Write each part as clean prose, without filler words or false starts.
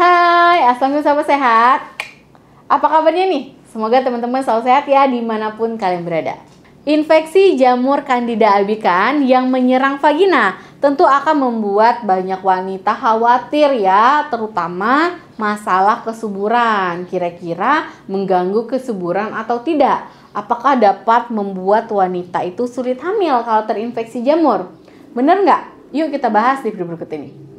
Hai, assalamualaikum sahabat sehat. Apa kabarnya nih? Semoga teman-teman selalu sehat ya dimanapun kalian berada. Infeksi jamur Candida albicans yang menyerang vagina tentu akan membuat banyak wanita khawatir ya, terutama masalah kesuburan. Kira-kira mengganggu kesuburan atau tidak? Apakah dapat membuat wanita itu sulit hamil kalau terinfeksi jamur? Bener nggak? Yuk kita bahas di video berikut ini.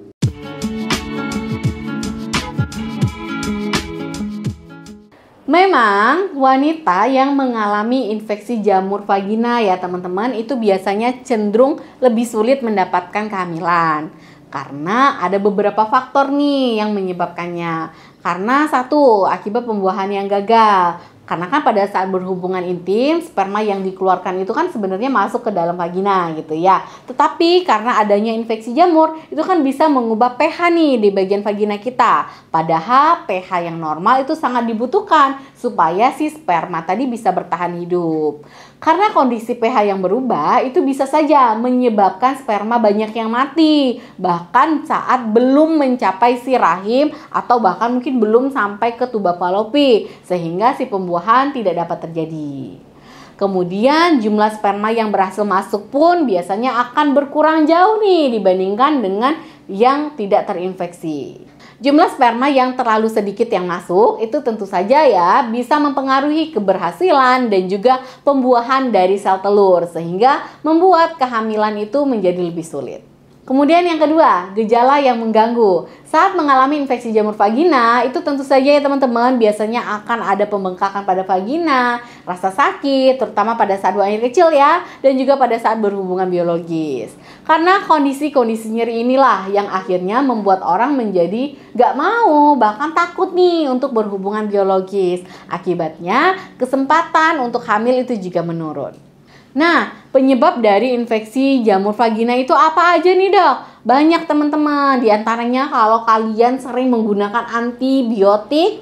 Memang wanita yang mengalami infeksi jamur vagina ya teman-teman itu biasanya cenderung lebih sulit mendapatkan kehamilan. Karena ada beberapa faktor nih yang menyebabkannya. Karena satu, akibat pembuahan yang gagal. Karena kan pada saat berhubungan intim, sperma yang dikeluarkan itu kan sebenarnya masuk ke dalam vagina gitu ya. Tetapi karena adanya infeksi jamur, itu kan bisa mengubah pH nih di bagian vagina kita. Padahal pH yang normal itu sangat dibutuhkan supaya si sperma tadi bisa bertahan hidup. Karena kondisi pH yang berubah, itu bisa saja menyebabkan sperma banyak yang mati. Bahkan saat belum mencapai si rahim atau bahkan mungkin belum sampai ke tuba falopi. Sehingga si pembuahan tidak dapat terjadi. Kemudian jumlah sperma yang berhasil masuk pun biasanya akan berkurang jauh nih dibandingkan dengan yang tidak terinfeksi. Jumlah sperma yang terlalu sedikit yang masuk itu tentu saja ya bisa mempengaruhi keberhasilan dan juga pembuahan dari sel telur sehingga membuat kehamilan itu menjadi lebih sulit. Kemudian yang kedua, gejala yang mengganggu. Saat mengalami infeksi jamur vagina, itu tentu saja ya teman-teman, biasanya akan ada pembengkakan pada vagina, rasa sakit, terutama pada saat buang air kecil ya, dan juga pada saat berhubungan biologis. Karena kondisi-kondisi nyeri inilah yang akhirnya membuat orang menjadi gak mau, bahkan takut nih untuk berhubungan biologis. Akibatnya, kesempatan untuk hamil itu juga menurun. Nah, penyebab dari infeksi jamur vagina itu apa aja nih dok? Banyak teman-teman, diantaranya kalau kalian sering menggunakan antibiotik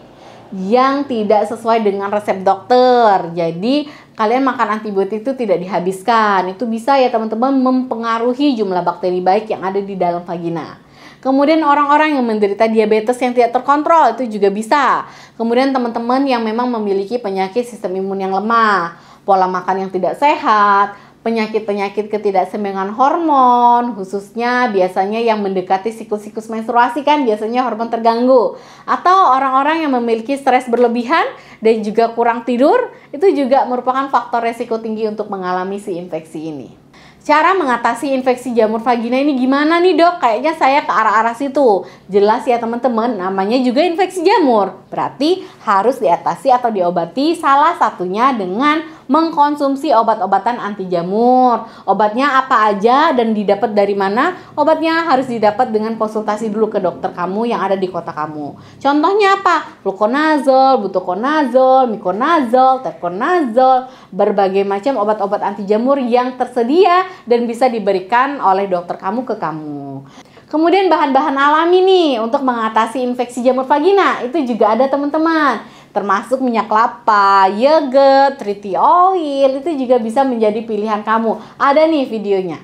yang tidak sesuai dengan resep dokter. Jadi, kalian makan antibiotik itu tidak dihabiskan. Itu bisa ya teman-teman mempengaruhi jumlah bakteri baik yang ada di dalam vagina. Kemudian orang-orang yang menderita diabetes yang tidak terkontrol itu juga bisa. Kemudian teman-teman yang memang memiliki penyakit sistem imun yang lemah, pola makan yang tidak sehat, penyakit-penyakit ketidakseimbangan hormon, khususnya biasanya yang mendekati siklus-siklus menstruasi kan biasanya hormon terganggu. Atau orang-orang yang memiliki stres berlebihan dan juga kurang tidur, itu juga merupakan faktor resiko tinggi untuk mengalami si infeksi ini. Cara mengatasi infeksi jamur vagina ini gimana nih dok? Kayaknya saya ke arah-arah situ. Jelas ya teman-teman, namanya juga infeksi jamur. Berarti harus diatasi atau diobati salah satunya dengan mengkonsumsi obat-obatan anti jamur. Obatnya apa aja dan didapat dari mana? Obatnya harus didapat dengan konsultasi dulu ke dokter kamu yang ada di kota kamu. Contohnya apa? Fluconazol, butoconazol, miconazol, teconazol, berbagai macam obat-obat anti jamur yang tersedia dan bisa diberikan oleh dokter kamu ke kamu. Kemudian bahan-bahan alami nih untuk mengatasi infeksi jamur vagina itu juga ada teman-teman. Termasuk minyak kelapa, yogurt, tree tea oil itu juga bisa menjadi pilihan kamu. Ada nih videonya.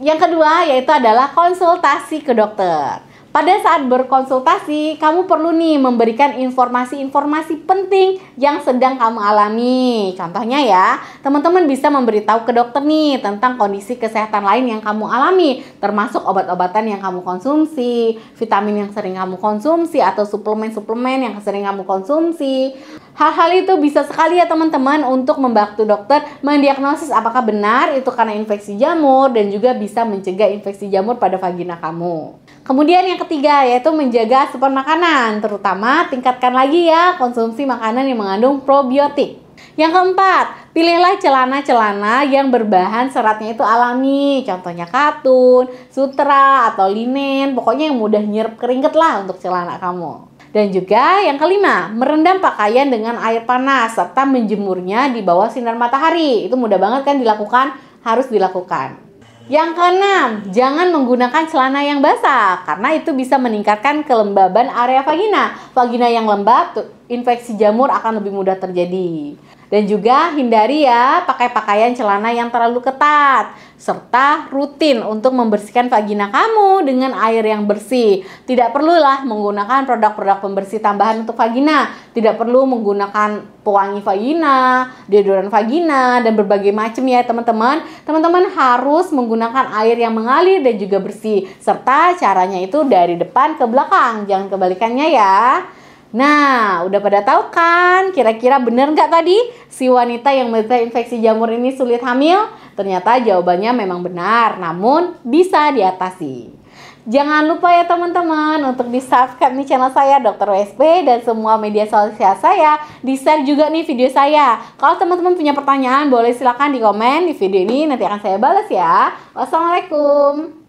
Yang kedua yaitu adalah konsultasi ke dokter. Pada saat berkonsultasi, kamu perlu nih memberikan informasi-informasi penting yang sedang kamu alami. Contohnya ya, teman-teman bisa memberitahu ke dokter nih tentang kondisi kesehatan lain yang kamu alami, termasuk obat-obatan yang kamu konsumsi, vitamin yang sering kamu konsumsi, atau suplemen-suplemen yang sering kamu konsumsi. Hal-hal itu bisa sekali ya teman-teman untuk membantu dokter mendiagnosis apakah benar itu karena infeksi jamur dan juga bisa mencegah infeksi jamur pada vagina kamu. Kemudian yang ketiga yaitu menjaga asupan makanan, terutama tingkatkan lagi ya konsumsi makanan yang mengandung probiotik. Yang keempat, pilihlah celana-celana yang berbahan seratnya itu alami, contohnya katun, sutra, atau linen, pokoknya yang mudah nyerap keringet lah untuk celana kamu. Dan juga yang kelima, merendam pakaian dengan air panas serta menjemurnya di bawah sinar matahari. Itu mudah banget kan dilakukan, harus dilakukan. Yang keenam, jangan menggunakan celana yang basah karena itu bisa meningkatkan kelembaban area vagina. Vagina yang lembab, infeksi jamur akan lebih mudah terjadi. Dan juga hindari ya pakai pakaian celana yang terlalu ketat. Serta rutin untuk membersihkan vagina kamu dengan air yang bersih. Tidak perlulah menggunakan produk-produk pembersih tambahan untuk vagina. Tidak perlu menggunakan pewangi vagina, deodoran vagina, dan berbagai macam ya teman-teman. Teman-teman harus menggunakan air yang mengalir dan juga bersih. Serta caranya itu dari depan ke belakang, jangan kebalikannya ya. Nah, udah pada tahu kan? Kira-kira bener nggak tadi si wanita yang menderita infeksi jamur ini sulit hamil? Ternyata jawabannya memang benar, namun bisa diatasi. Jangan lupa ya teman-teman untuk di-subscribe nih channel saya Dr. WSP dan semua media sosial saya. Di-share juga nih video saya. Kalau teman-teman punya pertanyaan boleh silakan di komen di video ini, nanti akan saya balas ya. Wassalamualaikum.